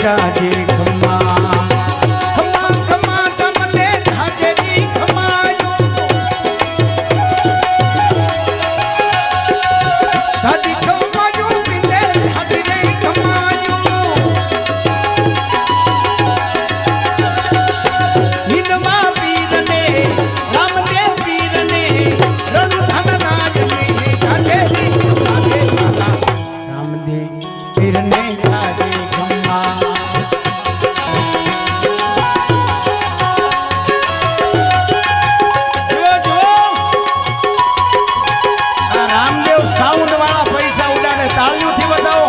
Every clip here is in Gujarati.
જાજે ખમ્મા ખમ્મા ખમ્મા તમને જાજે જી ખમાયો દાદી ખમાયો બિંદે જાજે જી ખમાયો હિનવા વીરને રામદેવ વીરને રણધન રાજ મે જાજે જી જાજે માતા રામદેવ વીરને જાજે ખમ્મા જો આ રામદેવ સાઉન્ડ વાળા પૈસા ઉડાડે તાળીઓથી બતાવો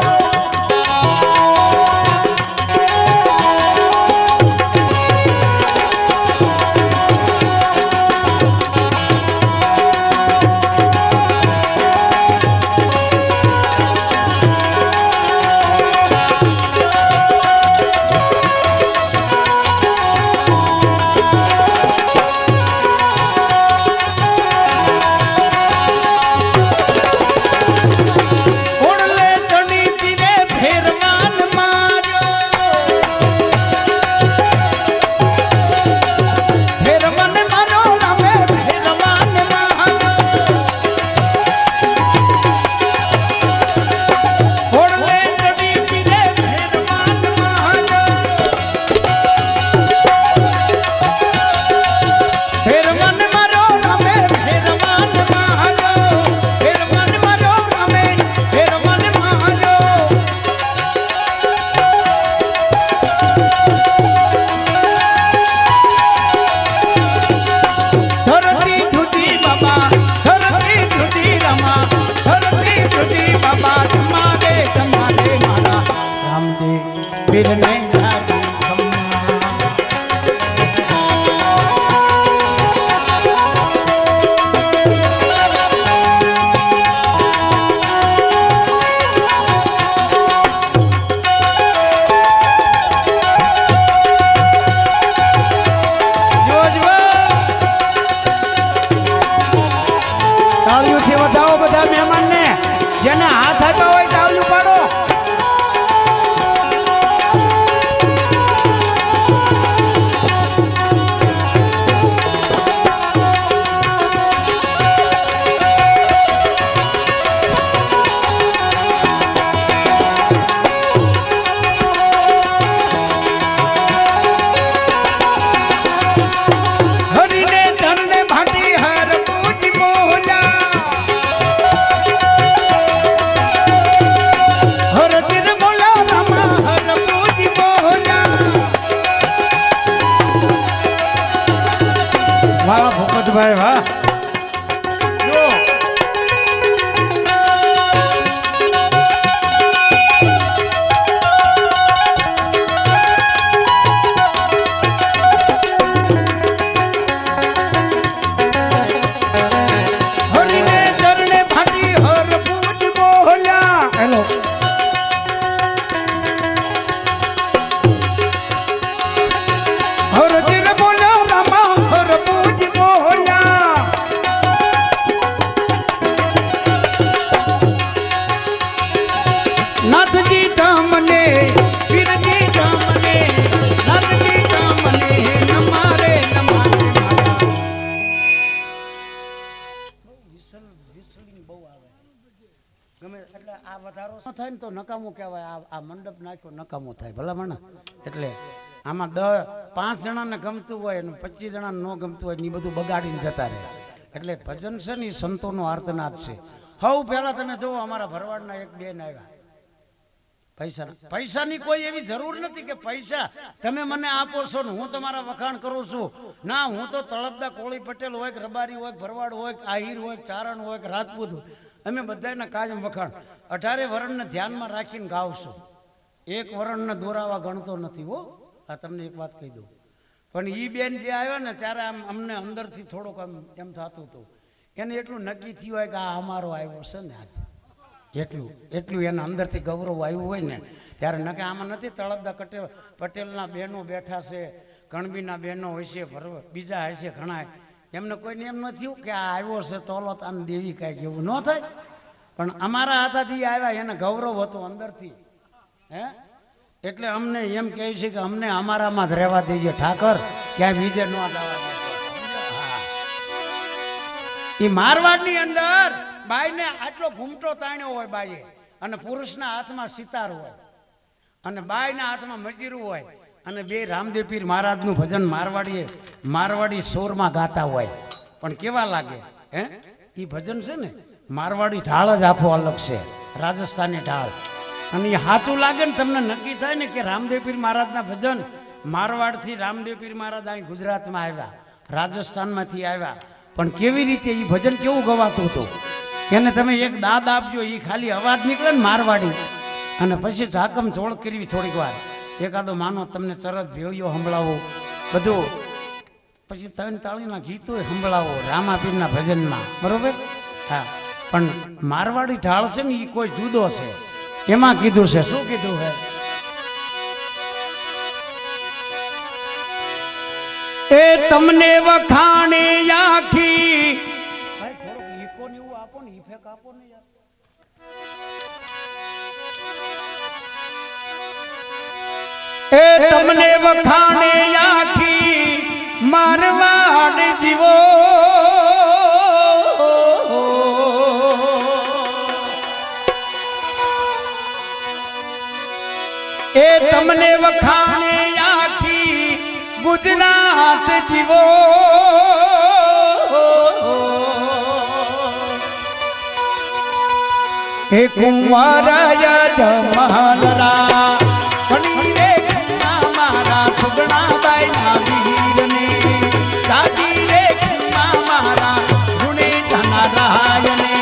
ઓણલે ચણી પીરે ફેરવાન માર્યો ફેરવાન મારો નામે ફેરવાન માર્યો ઓણલે ચણી પીરે ફેરવાન માર્યો ફેરવાન મારો નામે ફેરવાન માર્યો ફેરવાન મારો નામે ફેરવાન માર્યો ધરતી ધુતી બાબા ધરતી ધુતી રમા ધરતી ધુતી બાબા તમારે તમારે મારા રામદેવ વીરને જાજે ખમ્મા જોજો તાળીઓથી વધાવો બધા મહેમાનને જેને હાથ આપ્યા હોય તાળીઓ પાડો હરીને ધનને ભાટી હર પૂજ મોહલા હર તીર મોલા રામા હર પૂજ મોહલા વાહ ભૂપતભાઈ વાહ જો હરીને ધનને ભાટી હર પૂજ મોહલા હેલો હર તીર મોલા રામા હર પૂજ મોહલા નાથજી તમને પીરજી તમને નાથજી તમને નમારે નમારે મારા ગમે એટલે આ વધારો ન થાય ને તો નકામું કહેવાય આ મંડપ નાખ્યો નકામો થાય ભલામણ એટલે આમાં 5 જણાને ગમતું હોય અને 25 જણાને ન ગમતું હોય ને એ બધું બગાડીને જતા રહે એટલે ભજન છે ને એ સંતોનો આર્તનાદ છે હવ પહેલા તમે જુઓ અમારા ભરવાડના એક બેન આવ્યા પૈસાની કોઈ એવી જરૂર નથી કે પૈસા તમે મને આપો છો ને હું તમારા વખાણ કરું છું ના હું તો તળપદા કોળી પટેલ હોય કે રબારી હોય ભરવાડ હોય આહિર હોય ચારણ હોય કે રાજપૂત હોય અમે બધાના કાયમ વખાણ 18 વર્ણને ધ્યાનમાં રાખીને ગાવશું એક વર્ણને દોરાવા ગણતો નથી હો આ તમને એક વાત કહી દઉં પણ ઈ બેન જે આવ્યા ને ત્યારે આમ અમને અંદરથી થોડોક એમ થતું હતું એને એટલું નક્કી થયું હોય કે આ અમારો આવ્યો છે ને આજ એટલું એના અંદરથી ગૌરવ આવ્યું હોય ને ત્યારે નકે આમાં નથી તળપદા પટેલના બહેનો બેઠા છે કણબીના બહેનો હોય છે બીજા હોય છે ઘણા એમને કોઈને એમ નથી કે આ આવ્યો છે તોલત આને દેવી કાંઈક એવું ન થાય પણ અમારા હાથાથી આવ્યા એને ગૌરવ હતો અંદરથી હે એટલે અમને એમ કહે છે કે અમને અમારામાં જ રહેવા દેજો ઠાકર, ક્યાંય બીજે ન જવા દેજો. એ મારવાડની અંદર બાઈને આટલો ઘૂમટો તાણ્યો હોય બાઈએ, અને પુરુષના હાથમાં સિતાર હોય અને બાઈના હાથમાં મજીરું હોય, અને બે રામદેવ પીર મહારાજનું ભજન મારવાડી સોરમાં ગાતા હોય. પણ કેવા લાગે હે એ ભજન છે ને, મારવાડી ઢાળ જ આખો અલગ છે, રાજસ્થાની ઢાળ. અને એ સાચું લાગે ને તમને નક્કી થાય ને કે રામદેવ પીર મહારાજના ભજન મારવાડથી રામદેવ પીર મહારાજ અહીં ગુજરાતમાં આવ્યા, રાજસ્થાનમાંથી આવ્યા. પણ કેવી રીતે એ ભજન કેવું ગવાતું હતું એને તમે એક દાદ આપજો, એ ખાલી અવાજ નીકળે ને મારવાડી, અને પછી ઝાકમ જોડ કરવી થોડીક વાર, એકાદો માનો તમને ચરત ભેળિયો સંભળાવો, બધું પછી 3 તાળીના ગીતો સંભળાવો રામાપીરના ભજનમાં, બરોબર. હા, પણ મારવાડી ઢાળ છે ને એ કોઈ જુદો છે. એમાં કીધું છે, શું કીધું છે? એ તમને વખાણે આખી, ભાઈ થોડુંક ઈકો ને એવું આપો ને, ઇફેક્ટ આપો ને યાર. એ તમને વખાણે આખી મારવાડ જીવો, એ તમને વખાણે આખી ગુજરાત જીવો. હે કુંવરાય જમાલરા ઘણી રે મારા સુગણા બાઈ ના વીરને, દાદી રે મારા ગુણે ધના રાયને.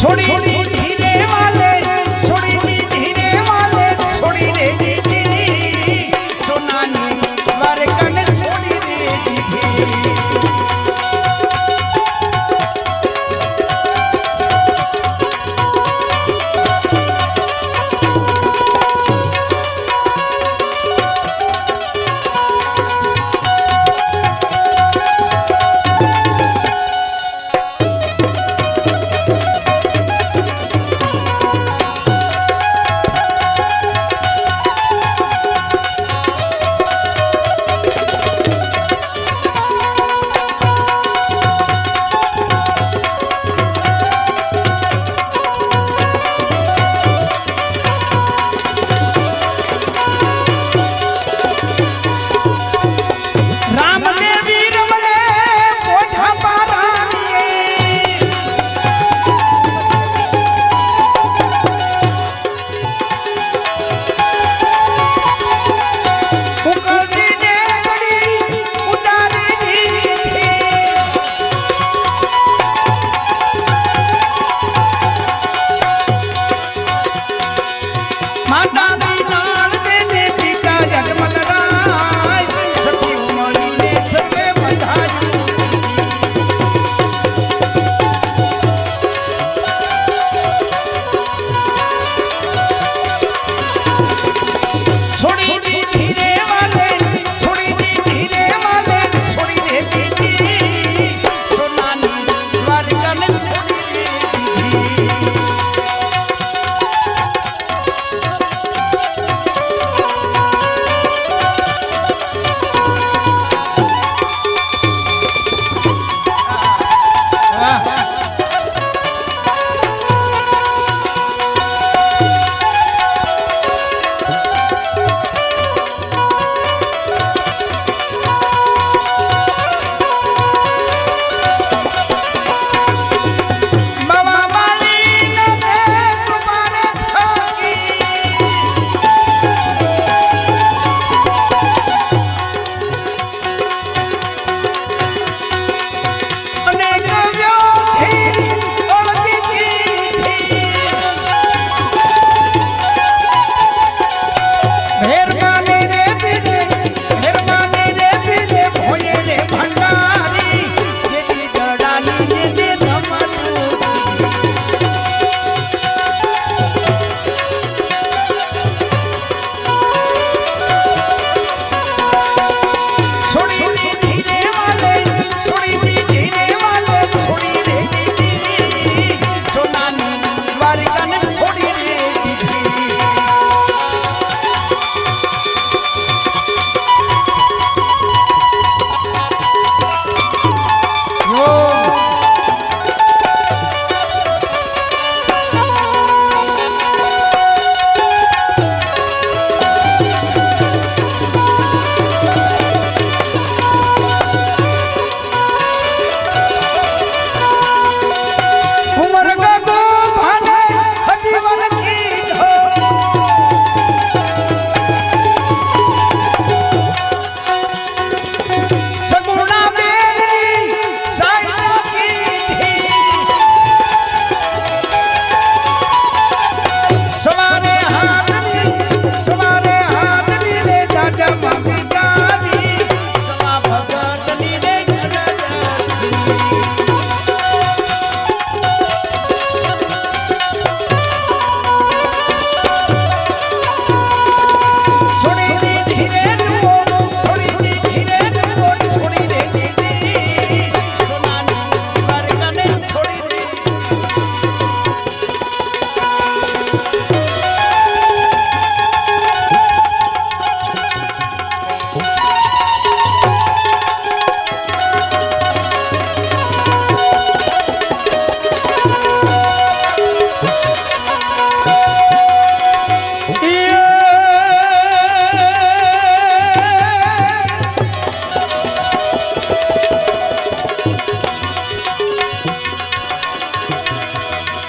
छोड़ी दी धीरे वाले छोड़ी दी धीरे वाले छोड़ी रे दीदी सोनानी द्वारकन छोड़ी रे दीदी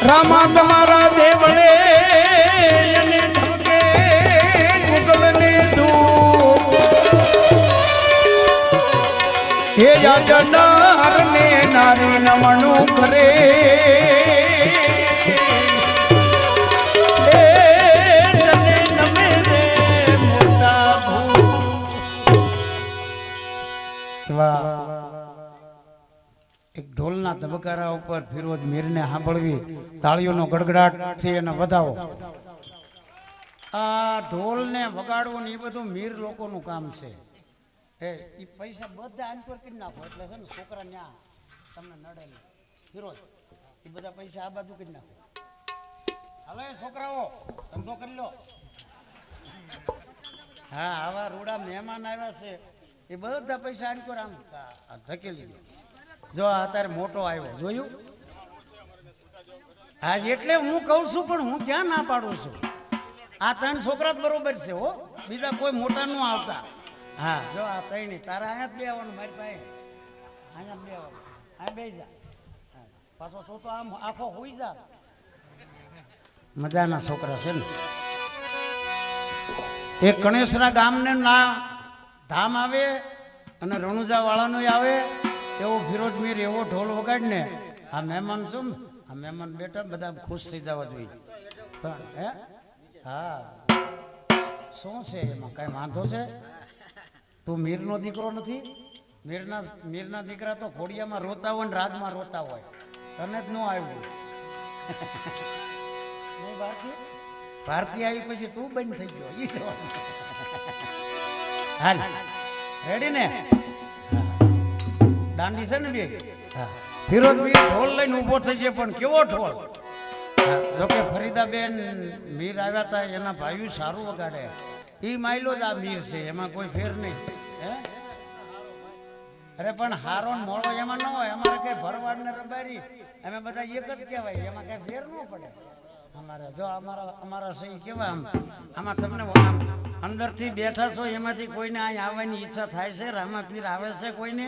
રામા તમારા દેવળે અને ધમકે ગુગલને દૂત હે યાજનારને નારી નમણું કરે બકારા ઉપર ફિરોજ મીરને સાંભળવી તાળીઓનો ગડગડાટથી એને વધાવો. આ ઢોલ ને વગાડવું ને એ બધું મીર લોકોનું કામ છે. એ પૈસા બધા આંચોર કરી નાખો એટલે છે ને છોકરા ન્યા તમને નડે નહીં. ફિરોજ એ બધા પૈસા આ બાજુ કરી નાખો. હાલો એ છોકરાઓ ધંધો કરી લો. હા આવા રૂડા મહેમાન આવ્યા છે એ બધા પૈસા આંચોર આમ ધકેલી દો. જો અત્યારે મોટો આવ્યો જોયું. હા એટલે હું કહું છું પણ હું ક્યાં ના પાડું છું. આ 3 છોકરા જ બરોબર છે હો, બીજા કોઈ મોટા નું આવતા. હા જો આ 3 તારા અહીંયા જ બે આવવાનું મારી પાસે. અહીંયા બે આવવાનું અહીંયા બે જા પાછો તો આમ આખો હોઈ જા. મજાના છોકરા છે ને. એક ગણેશના ગામને ના ધામ આવે અને રણુજા વાળાનું આવે એવો ફિરોજ મીર એવો ઢોલ વગાડીને આ મહેમાન છું આ મહેમાન બેઠા બધા ખુશ થઈ જવા જોઈએ. હે હા શું છે એમાં કઈ વાંધો છે? તું મીરનો દીકરો નથી? મીરના દીકરા તો ઘોડિયામાં રોતા હોય ને રાજમાં રોતા હોય. તને જ ન આવ્યું. ભારતીય આવી પછી તું બંધ થઈ ગયો. હાલ રેડી ને? દાંડી છે ને બે. ફિરોજ મીર ઢોલ લઈને ઉભો થઈ છે પણ કેવો ઢોલ! જોકે ફરીદાબેન મીર આવ્યા હતા એના ભાઈઓ સારું વગાડે. એ માયલો જ આ મીર છે એમાં કોઈ ફેર નહીં. હે અરે પણ હારો મોળો એમાં ન હોય. અમારે કઈ ભરવાડ ને રબારી અમે બધા એક જ કહેવાય. એમાં કઈ ફેર ન પડે. અમારે જો અમારા સહી કેવા આમાં તમને અંદરથી બેઠા છો એમાંથી કોઈને અહીં આવવાની ઈચ્છા થાય છે? રામાપીર આવે છે કોઈને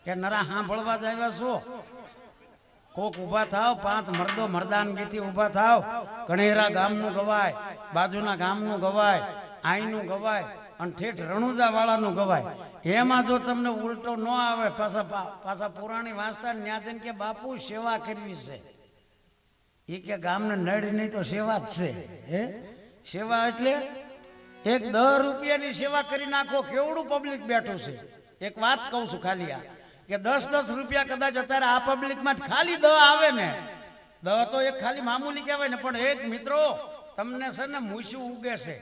કે નરા સાંભળવા જ આવ્યા છો? કોક ઉભા થાવ, 5 મર્દો મર્દાનગીથી ઉભા થાવ. કણેરા ગામનું ગવાય, બાજુના ગામનું ગવાય, આઈનું ગવાય અને ઠેઠ રણુજા વાળાનું ગવાય. એમાં જો તમને ઉલટો ન આવે પાછા પુરાણી વાંચતા ન્યા જઈને કે બાપુ સેવા કરવી છે. એ કે ગામને નડ નહીં તો સેવા જ છે. હે સેવા એટલે એક 10 રૂપિયાની સેવા કરી નાખો. કેવડું પબ્લિક બેઠું છે. એક વાત કહું છું ખાલી આ કે 10 રૂપિયા કદાચ અત્યારે આ પબ્લિકમાં ખાલી 10 આવે ને 10 તો એક ખાલી મામૂલી કહેવાય ને પણ એક મિત્રો તમને છે ને મૂછું ઉગે છે.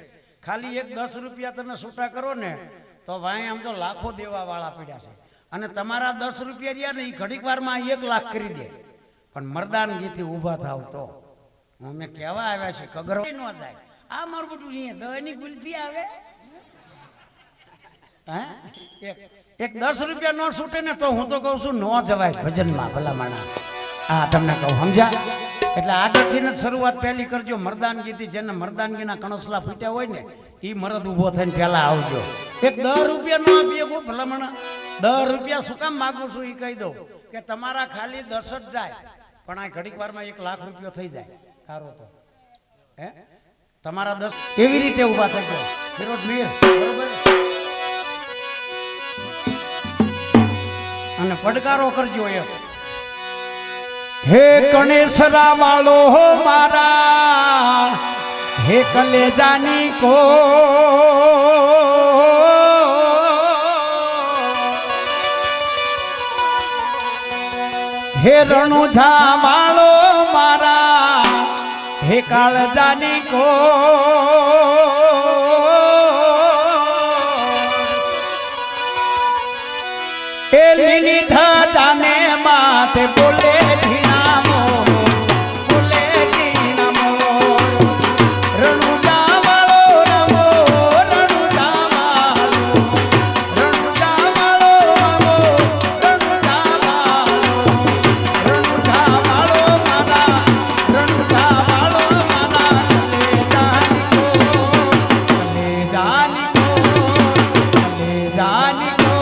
ખાલી એક 10 રૂપિયા તમે છૂટા કરો ને તો ભાઈ આમ તો લાખો દેવા વાળા પડ્યા છે. અને તમારા 10 રૂપિયા રહ્યા ને એ ઘડીક વારમાં 1 લાખ કરી દે. પણ મર્દાનગીથી ઊભા થાવ તો અમે કહેવા આવ્યા છે કગર ન થાય. આ મારું બધું અહીંયા 10 ની ગુલ્ફી આવે. એક 10 રૂપિયા નો છૂટે ને તો હું તો કહું છું ન જવાય ભજનમાં. ભલા માણા હા તમને કહું સમજ્યા? એટલે આગળથી જ શરૂઆત પહેલી કરજો મર્દાનગીથી. જેને મર્દાનગીના કણસલા ફૂટ્યા હોય ને એ મરદ ઊભો થઈને પહેલા આવજો. એક 10 રૂપિયા નો આપીએ કોઈ ભલા માણા. 10 રૂપિયા શું કામ માગું છું એ કહી દઉં કે તમારા ખાલી 10 જ જાય પણ આ ઘડીક વારમાં 1 લાખ રૂપિયો થઈ જાય. સારો તો હે તમારા 10 એવી રીતે ઊભા થઈ ગયો ફિરોજ મીર બરોબર. અને પડકારો કરજો એક હે કણેસરા વાળો હો મારા, હે કલેજાની કો હે રણુજા વાળો મારા, હે કાળજાની કો એ લીલી ધજાને માથે બોલે ધીણા મોર, બોલે ધીણા મોર. રણુજા વાળો રમો, રણુજા વાળો, રણુજા વાળો રમો, રણુજા વાળો, રણુજા વાળો મારા, રણુજા વાળો મારા. કલેજાની કો, કલેજાની કો, કલેજાની કો.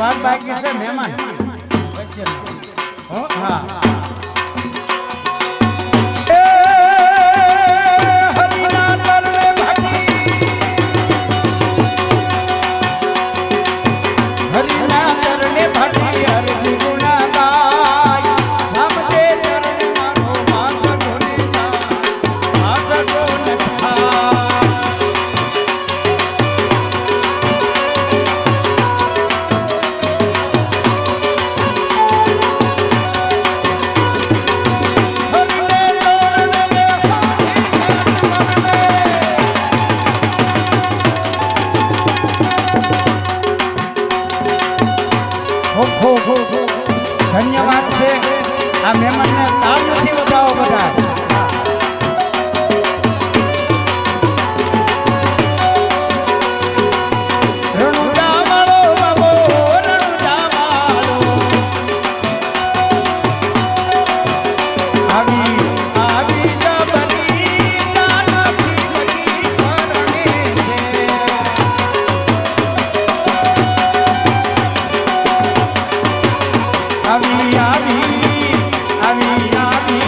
વાત બાકી છે મહેમાન વચ્ચે. હો હા હરિના તરણે ભાગી હરિના તરણે ભાગી હરિ ગુણા ગાય રામદે તરણે મારો માથ ઢોલે માથ ઢોલે ધન્યવાદ છે આ મહેમાનને તાળ નથી બતાવો બધા રણુજા વાળો બાબો રણુજા વાળો આવી આવી જબરી જાનસી બની પરણે છે આવી આવી આવી આવી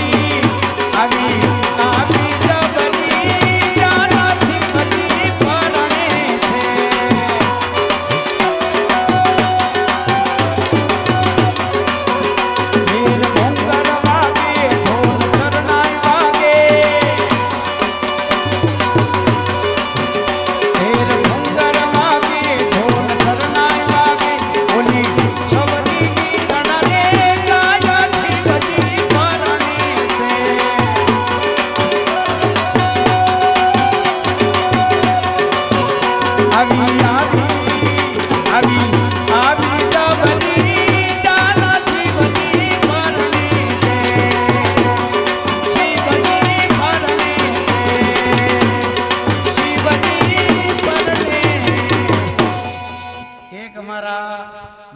આવી આવી જબરી જાનસી બની પરણે છે મેર ભૂંગર વાગે ઢોલ શરણાઈ વાગે મેર ભૂંગર વાગે ઢોલ શરણાઈ વાગે ઓલી સવરી ગીતણને ગાય છે સજી પરણે છે આવી આવી આવી આવી જબરી જાનસી બની પરણે છે શિવજી પરણે છે શિવજી પરણે એક અમારા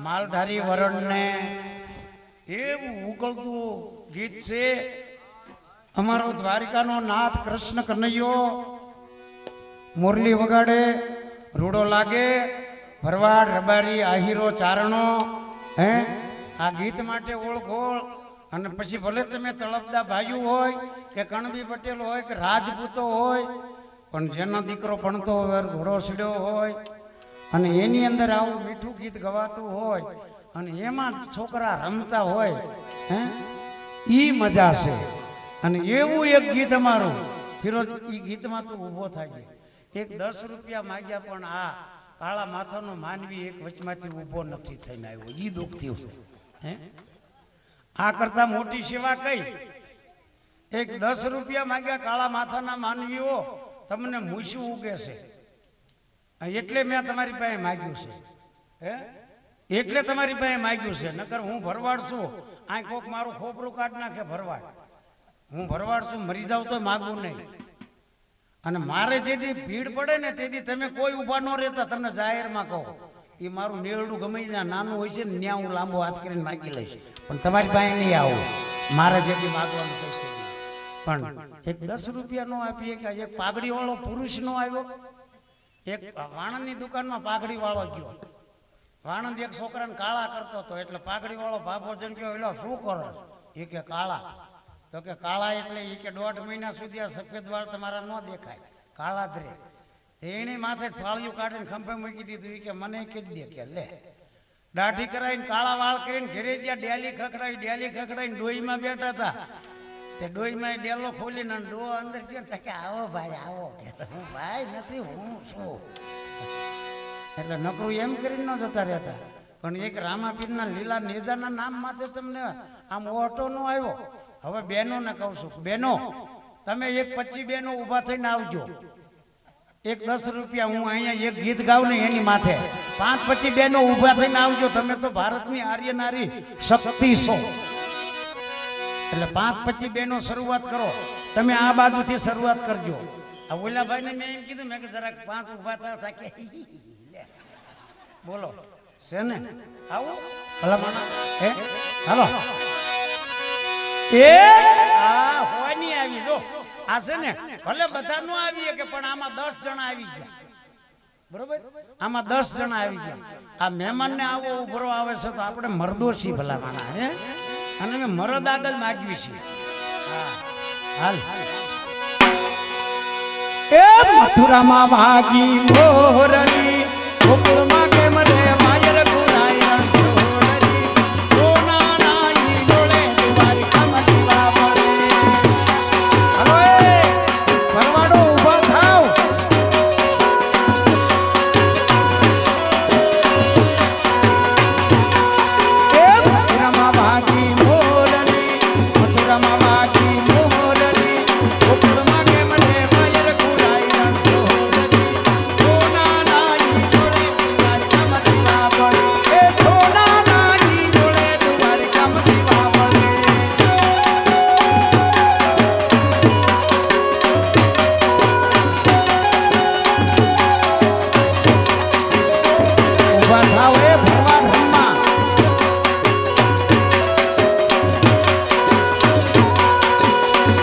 માલધારી વરણને એવું ઉકળતું ગીત છે. અમારો દ્વારિકાનો નાથ કૃષ્ણ કનૈયો મુરલી વગાડે રૂડો લાગે ભરવાડ રબારી આહીરો ચારણો હે આ ગીત માટે ઓળખોળ અને પછી ભલે તમે તળપદા ભાઈઓ હોય કે કણબી પટેલ હોય કે રાજપૂતો હોય પણ જેનો દીકરો ભણતો હોય ઘોડો સીડ્યો હોય અને એની અંદર આવું મીઠું ગીત ગવાતું હોય અને એમાં છોકરા રમતા હોય હે ઈ મજા છે. અને એવું એક ગીત અમારું ફિરોજ ઈ ગીતમાં તું ઊભો થાય એક 10 રૂપિયા માંગ્યા પણ આ કાળા માથાનો માનવી એક વચમાંથી ઊભો નથી થઈને આવ્યો ઈ દુઃખ થયું હે આ કરતા મોટી સેવા કઈ એક 10 રૂપિયા માંગ્યા કાળા માથાના માનવીઓ તમને મૂછું ઉગે છે એટલે મેં તમારી પાસે માગ્યું છે હે એટલે તમારી પાસે માગ્યું છે નકર હું ભરવાડ છું આ કોક મારું ખોપરું કાઢ નાખે ભરવાડ હું ભરવાડ છું મરી જાવ તો માગું નહીં અને મારે જેથી ભીડ પડે ને તેથી તમે કોઈ ઊભા ન રહેતા તમને જાહેરમાં કહો એ મારું નેરડું ગમે ત્યાં નાનું હોય છે ને ત્યાં હું લાંબો હાથ કરીને માગી લઈશ પણ તમારી પાસે નહીં આવું મારે જેથી માગવાનું થશે પણ એક 10 રૂપિયા નો આપીએ કે એક પાઘડી વાળો પુરુષ નો આવ્યો એક વાણંદની દુકાનમાં પાઘડી વાળો ગયો વાણંદ એક છોકરાને કાળા કરતો હતો એટલે પાઘડી વાળો ભાભો જણ ગયો એટલે શું કરો એ કે કાળા તો કે કાળા એટલે એ કે 1.5 મહિના સુધી આ સફેદ વાળ તમારા ન દેખાય કાળા જ રે એને માથે ફાળિયું કાઢીને ખંભે મૂકી દીધું એ કે મને કહી દે કે લે દાઢી કરાવીને કાળા વાળ કરીને ઘરે જ્યાં ડેલી ખખડાવીને ડોહીમાં બેઠા હતા તે ડોહીમાં ડેલો ખોલીને ડો અંદર ગયો કે આવો ભાઈ આવો કે હું ભાઈ નથી હું છું એટલે નકરું એમ કરીને ન જતા રહેતા પણ એક રામાપીરના લીલા નેજાના નામ માથે તમને આમ ઓટો નો આવ્યો. હવે બહેનોને કહું છું બહેનો તમે એક 25 બહેનો ઊભા થઈને આવજો એક 10 રૂપિયા હું અહીંયા એક ગીત ગાઉં ને એની માથે 5-25 બહેનો ઊભા થઈને આવજો તમે તો ભારતની આર્ય નારી શક્તિ છો એટલે 5-25 બહેનો શરૂઆત કરો તમે આ બાજુથી શરૂઆત કરજો. આ ઓલા ભાઈને મેં એમ કીધું મેં કે જરાક 5 ઊભા થાય બોલો છે ને આવો ભલા માણા હે હાલો એ આ હોય નહીં આવી જો આ છે ને ભલે બધા નો આવીએ કે પણ આમાં 10 જણા આવી ગયા બરોબર આમાં 10 જણા આવી ગયા આ મહેમાનને આવો ઉભરો આવે છે તો આપણે મરદોશી ભલા માના હે અને મેં મરદ આગળ માગવી છે હા હાલ એ મથુરામાં વાગી મોરલી ગોકુળમાં કેમ રે માયર ગુરાય રણછોડરી સોના નાઈ ડોળે દ્વારિકામાં દીવા બળે હાલો એ ભરવાડો ઊભા થાવ એ મથુરામાં વાગી મોરલી મથુરામાં વાગી મોરલી ગોકુળમાં કેમ રે માયર ગુરાય રણછોડરી સોના નાઈ ડોળે દ્વારિકામાં દીવા બળે એ સોના નાઈ ડોળે દ્વારિકામાં દીવા બળે ઊભા થાવ એ ભરવાડ રમવા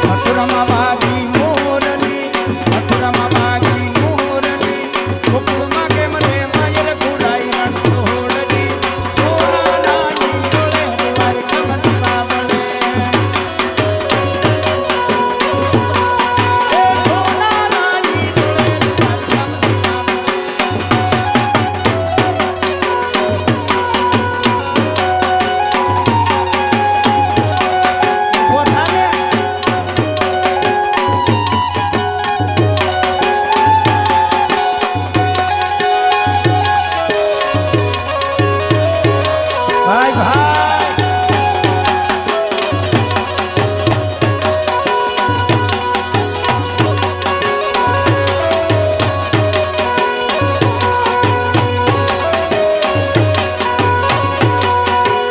મથુરામાં વાગી મોરલી મથુરામાં વાગી મોરલી ગોકુળમાં કેમ રે માયર ગુરાય રણછોડરી સોના નાઈ ડોળે દ્વારિકામાં દીવા બળે એ સોના નાઈ ડોળે દ્વારિકામાં દીવા બળે ઊભો થા ને ભાઈ ભાઈ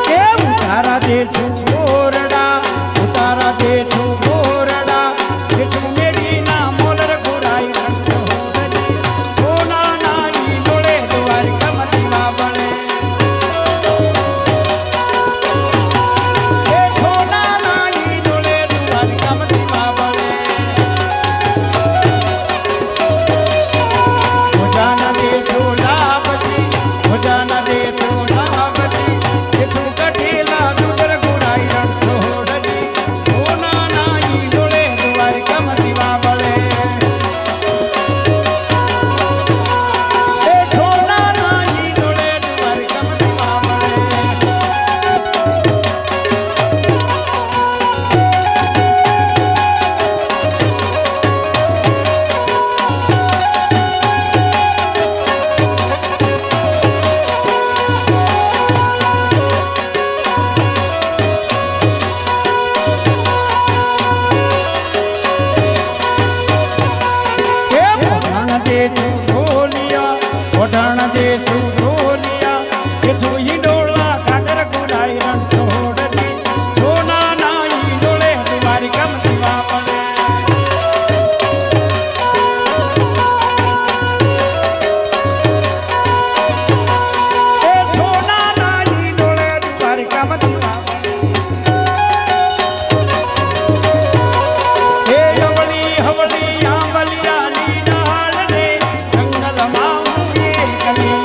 કે ઉતારા દેશું ગોરડા ઉતારા દેશું ગોરડા દેશું મેડીના મોલર ગુરાય રણછોડરી સોના નાઈ ડોળે દ્વારિકામાં દીવા બળે એ સોના નાઈ ડોળે દ્વારિકામાં દીવા બળે ભોજાના દેશું લાભજી ભોજાના દેશું લાભજી દેશું કઠેલા ડુંગર ગુરાય રણછોડરી સોના નાઈ ડોળે દ્વારિકામાં દીવા બળે એ સોના નાઈ ડોળે દ્વારિકામાં દીવા બળે એ ઓઢાણ દે તું ઢોલિયા ઓઢાણ દે તું ઢોલિયા એ જોઈ ડોળા કાગર ગુરાય રણછોડરી સોના નાઈ ડોળે દ્વારિકામાં દીવા બળે એ સોના નાઈ ડોળે દ્વારિકામાં દીવા બળે હે અવળી હવળી આંબલિયાની ડાળ રે જંગલમાં હું એકલી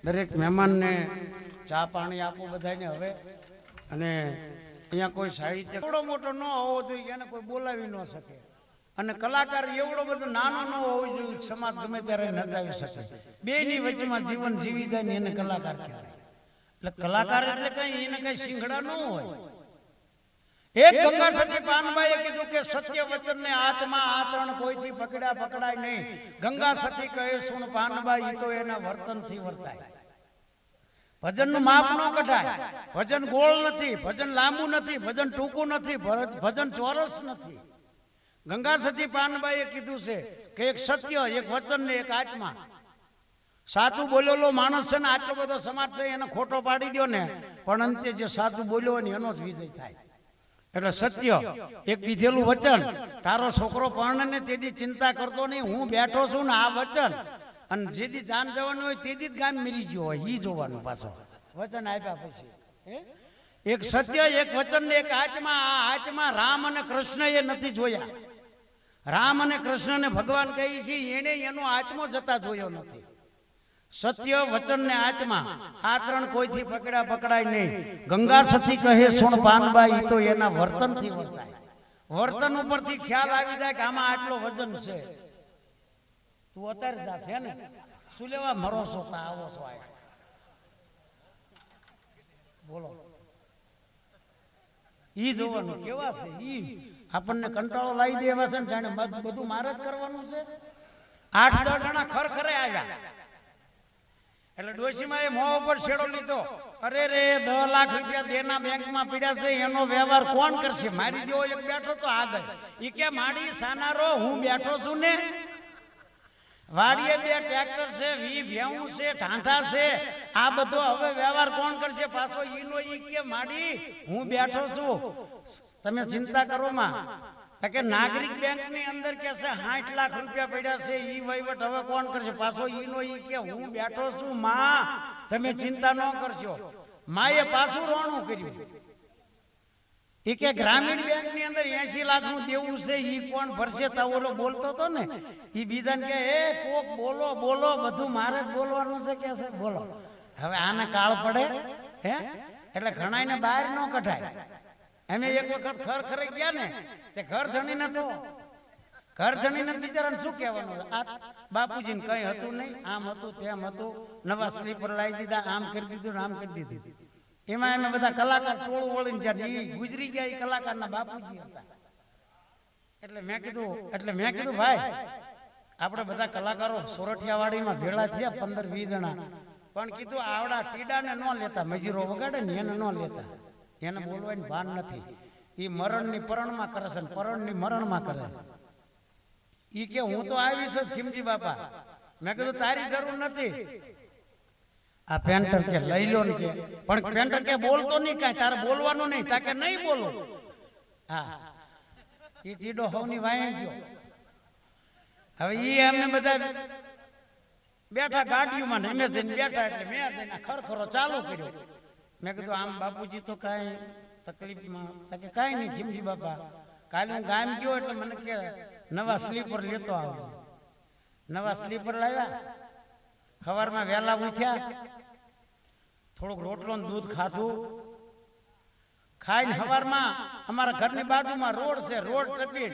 દરેક મહેમાનને ચા પાણી આપો બધાને હવે. અને અહીંયા કોઈ સાહિત્ય એવડો મોટો ન હોવો જોઈએ, એને કોઈ બોલાવી ન શકે. અને કલાકાર એવડો બધો નાનો ન હોવો જોઈએ, સમાજ ગમે ત્યારે નગાવી શકે. બેની વચ્ચેમાં જીવન જીવી જાય ને એને કલાકાર કહેવાય. એટલે કલાકાર એટલે કઈ એને કઈ સિંગડા ન હોય. એક ગંગા સતી પાનબાઈએ કીધું કે સત્ય વચન ને આત્મા આ ત્રણ કોઈથી પકડાય નહીં. ગંગા સતી કહે સુણ પાનબાઈ ઈ તો એના વર્તનથી વર્તાય. ભજન નું માપ ન કઢાય. ભજન ગોળ નથી, ભજન લાંબુ નથી, ભજન ટૂંકું નથી, ભજન ચોરસ નથી. ગંગા સતી પાનબાઈએ કીધું છે કે એક સત્ય, એક વચન ને એક આત્મા. સાચું બોલેલો માણસ છે ને આટલો બધો સમાજ છે એને ખોટો પાડી દો ને, પણ અંતે જે સાચું બોલ્યો હોય ને એનો જ વિજય થાય. એટલે સત્ય, એક દીધેલું વચન. તારો છોકરો પરણે ને તેથી ચિંતા કરતો નહીં, હું બેઠો છું ને આ વચન. અને જેથી જાન જવાનું હોય તેથી જ ગામ મરી ગયો હોય ઈ જોવાનું. પાછો વચન આપ્યા પછી એક સત્ય, એક વચન ને એક આત્મા. આ આત્મા રામ અને કૃષ્ણ એ નથી જોયા. રામ અને કૃષ્ણને ભગવાન કહે છે એને એનો આત્મો જતા જોયો નથી. સત્ય, વચન ને આત્મા આ ત્રણ કોઈથી પકડાય નહીં. ગંગા સતી કહે સુણ પાનબાઈ ઈ તો એના વર્તનથી વર્તાય. વર્તન ઉપરથી ખ્યાલ આવી જાય કે આમાં આટલો વજન છે. તું અત્યારે જાશે ને શું લેવા મરો છો આવો છો આ બોલો. ઈ જોવાનું કેવા છે. ઈ આપણને કંટાળો લાવી દે એવા છે ને જાણે બધું મારે જ કરવાનું છે. 8-10 જણા ખરખરે આવ્યા એટલે ડોશીમાં એ મોં ઉપર છેડો લીધો. અરે રે 10 લાખ રૂપિયા દેના બેંકમાં પીડ્યા છે, એનો વ્યવહાર કોણ કરશે? મારી જેવો એક બેઠો તો આગળ. ઈ કે માડી સાનારો હું બેઠો છું ને, વાડીએ 2 ટ્રેક્ટર છે, 20 ભેવું છે, ઢાંઢા છે, આ બધો હવે વ્યવહાર કોણ કરશે? પાછો ઈનો ઈ કે માડી હું બેઠો છું, તમે ચિંતા કરો માં. કે નાગરિક બેંક ની અંદર કે છે 60 લાખ રૂપિયા પડ્યા છે, ઈ વહીવટ હવે કોણ કરશે? પાછો ઈનો ઈ કે હું બેઠો છું માં, તમે ચિંતા ન કરશો. માએ પાછું રોણું કર્યું. ઈ કે ગ્રામીણ બેંક ની અંદર 80 લાખ નું દેવું છે, ઈ કોણ ભરશે? તો ઓલો બોલતો હતો ને ઈ બીજાને કે એ કોક બોલો બોલો, બધું મારે જ બોલવાનું છે કે છે બોલો. હવે આને કાળ પડે હે એટલે ઘણાને બહાર ન કઢાય. અમે એક વખત ખરે ગયા ને તે ઘર ધણીને તો ઘર ધણીને બિચારાને શું કહેવાનું? આ બાપુજીને કઈ હતું નહીં, આમ હતું તેમ હતું, નવા સ્લીપર લાવી દીધા, આમ કરી દીધું આમ કરી દીધું. એમાં અમે બધા કલાકાર ટોળું વળીને જ્યાં ઈ ગુજરી ગયા એ કલાકારના બાપુજી હતા. એટલે મેં કીધું ભાઈ આપણે બધા કલાકારો સોરઠિયાવાડીમાં ભેળા થયા 15-20 જણા, પણ કીધું આવડા ટીડાને ન લેતા, મજૂરો વગાડે ને એને ન લેતા, એને બોલવાની ભાન નથી. ઈ મરણની પરણમાં કરે છે, પરણની મરણમાં કરે. ઈ કે હું તો આવીશ જ ખીમજી બાપા. મેં કીધું તારી જરૂર નથી. આ પેન્ટર કે લઈ લો ને કે, પણ પેન્ટર કે બોલતો નહીં કાંઈ, તારે બોલવાનું નહીં. તાકે નહીં બોલો. હા ઈ ટીડો હવની વાય ગયો. હવે ઈ અમને બધા બેઠા ગાડીઓમાં અમે જઈને બેઠા એટલે મેં જઈને ખરખરો ચાલુ કર્યો. મેં કીધું આમ બાપુજી તો કાંઈ તકલીફમાં? કે કાંઈ નહીં ખીમજી બાપા, કાલે હું ગામ ગયો એટલે મને કે નવા સ્લીપર લેતો આવ્યો. નવા સ્લીપર લાવ્યા, સવારમાં વહેલા ઉઠ્યા, થોડુંક રોટલો ને દૂધ ખાધું, ખાઈને સવારમાં અમારા ઘરની બાજુમાં રોડ છે, રોડ ટપી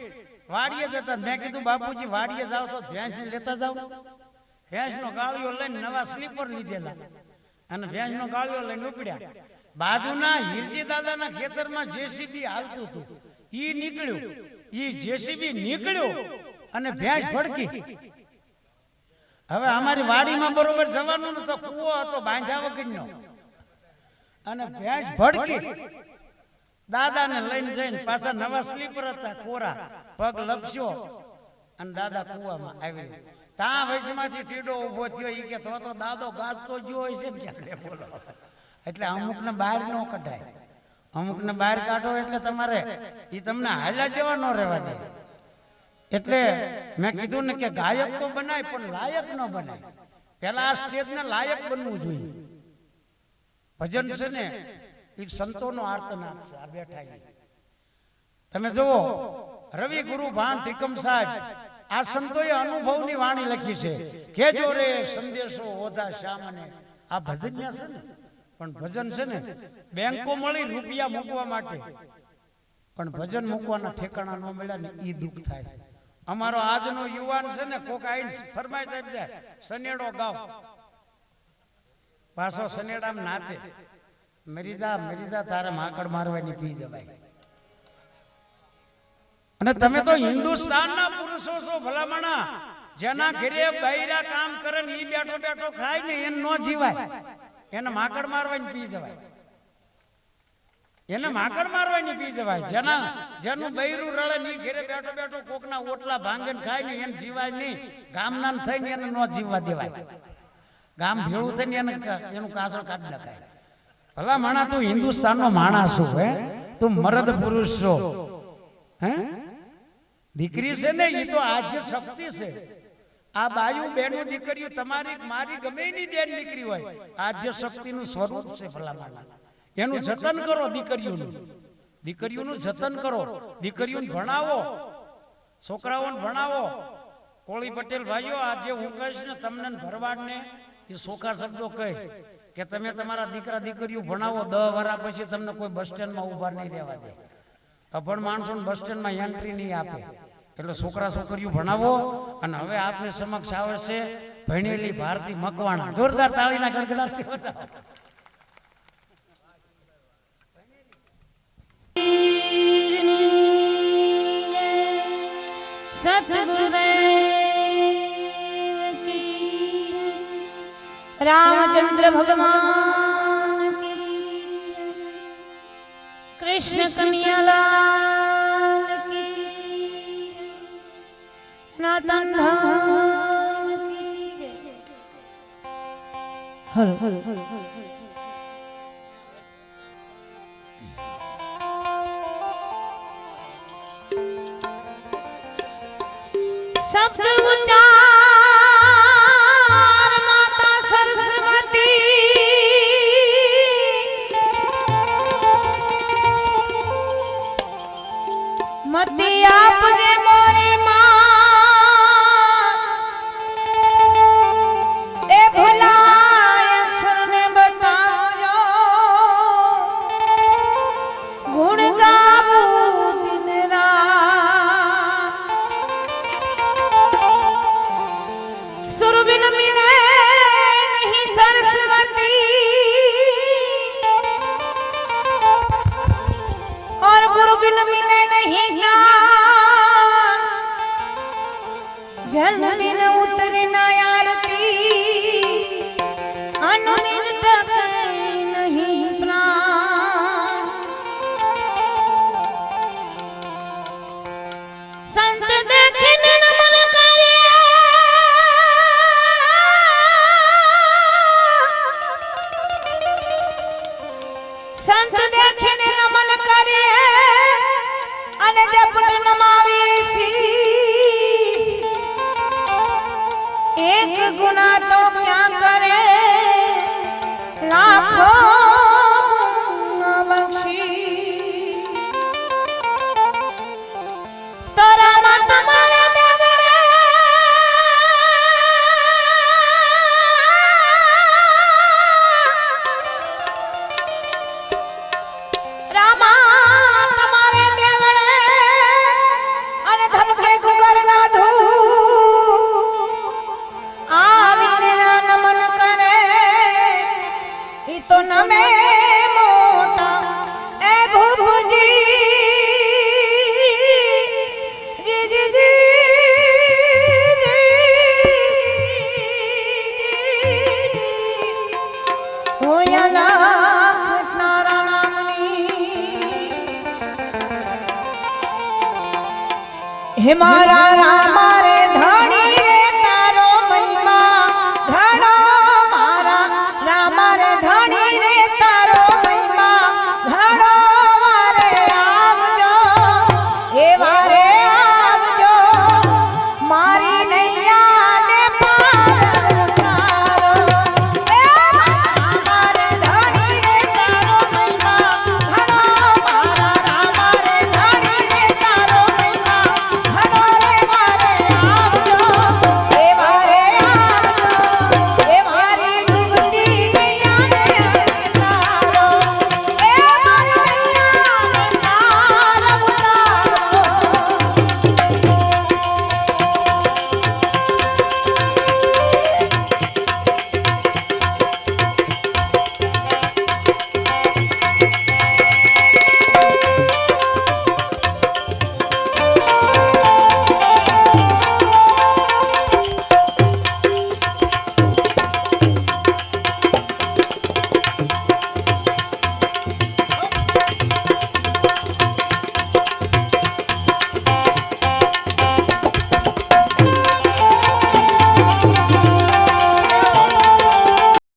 વાડીએ જતા. મેં કીધું બાપુજી વાડીએ જાવ છો ભેંસને લેતા જાવ. ભેંસનો ગાળિયો લઈને નવા સ્લીપર લીધેલા અને ભેંસનો ગાળિયો લઈને ઉપડ્યા. બાજુના હિરજી દાદાના ખેતરમાં જેસીબી હાલતું હતું, ઈ નીકળ્યું, ઈ જેસીબી નીકળ્યું અને ભેંસ ભડકી. હવે અમારી વાડીમાં બરોબર જવાનું ને તો કૂવો હતો બાંધ્યા વગરનો અને ભેંસ ભડકી. દાદાને લઈને જઈને પાછા નવા સ્લીપર હતા, કોરા, પગ લપસ્યો અને દાદા કૂવામાં આવી. ત્યાં વૈશમાંથી ટીડો ઉભો થયો. ઈ કે તો દાદો ગાજતો ગયો હોય છે ને ક્યાં બોલો. એટલે અમુક ને બહાર ન કઢાય, અમુક ને બહાર કાઢો એટલે તમારે ઈ તમને હાલ્યા જેવા ન રહેવા દે. એટલે મેં કીધું ને કે ગાયક તો બનાય પણ લાયક ન બનાય. પેલા આ સ્ટેજ ને લાયક બનવું જોઈએ. ભજન છે ને એ સંતોનો આર્તનાદ છે. આ બેઠા તમે જુઓ રવિ ગુરુ ભાન ત્રિકમ સાહેબ આ સંતોએ અનુભવની વાણી લખી છે. કેજો રે સંદેશો ઓધા શ્યામને. આ ભજન્યા છે ને, પણ ભજન છે ને બેંકો મળી રૂપિયા મૂકવા માટે, પણ ભજન મૂકવાના ઠેકાણા ન મળ્યા ને ઈ દુઃખ થાય. અમારો આજનો યુવાન છે ને કોક આઈને ફરમાય સાહેબ દે સનેડો ગાવ, પાછો સનેડામાં નાચે. મરીદા મરીદા તારે માકડ મારવાની પી જવાય. અને તમે તો હિન્દુસ્તાનના પુરુષો છો ભલામણા, જેના ઘરે બૈરા કામ કરે ને ઈ બેઠો બેઠો ખાય ને એને નો જીવાય, એને માકડ મારવાની પી જવાય. એને માકડ મારવાની પી જવાય. જેનું બૈરું રળે ની ઘરે બેઠો બેઠો કોકના ઓટલા ભાંગે ને ખાય ને એને જીવાય નહીં. ગામના થઈને એને નો જીવવા દેવાય. ગામ ભેળું થઈને એનું કાસળ કાઢી નખાય. ભલા માણા તું હિન્દુસ્તાનનો માણસ છો, હે તું મર્દ પુરુષ છો, હે દીકરી છે ને એ તો આદ્ય શક્તિ છે. આ બાયુ બેનું દીકરીઓ તમારી મારી ગમે એની બેન દીકરી હોય, આદ્ય શક્તિનું સ્વરૂપ છે. ભલા માણા એનું જતન કરો. દીકરીઓનું જતન કરો. દીકરીઓને ભણાવો, છોકરાઓને ભણાવો. કોળી પટેલ ભાઈઓ આજે હું કહીશ ને તમને ભરવાડ ને એ સોખા શબ્દો કહીશ કે તમે તમારા દીકરા દીકરીઓ ભણાવો. 10 વર્ષ પછી તમને કોઈ બસ સ્ટેન્ડમાં ઉભા નહીં રહેવા દે. અભણ માણસોને બસ સ્ટેન્ડમાં એન્ટ્રી નહીં આપે. એટલે છોકરા છોકરીઓ ભણાવો. અને હવે આપની સમક્ષ આવે છે ભણેલી ભારતી મકવાણા. જોરદાર તાળીના ગડગડાટથી બતાવો. रामचंद्र भगवान की, कृष्ण कन्हैयालाल की, सनातन धर्म की। हल हल हल शब्द उच्चार माता सरस्वती, मती आप जे मोरी मां ए भुलाए अक्षर ने बताओ, गुण गावो दिन रात। सुर बिन मिले नहीं सरस्वती, और गुरु बिन मिले नहीं ज्ञान। जल बिन उतरे न आरती, अन्न बिन टके नहीं प्राण। संत देखे न मन करे, संत देखे न मन करे, अने जपट नमावी शीश। एक गुना तो क्या करे, लाखों गुना बख्शीश। तोरा मत मारे देवड़े, रामा तुम्हारे देवड़े, अने धमके गुगर ना धू। आवीने ना नमन करे, ई तो नमे मोटा ए भूभुजी। जी जी जी होया लाख तारा नामनी। हे मारा रामा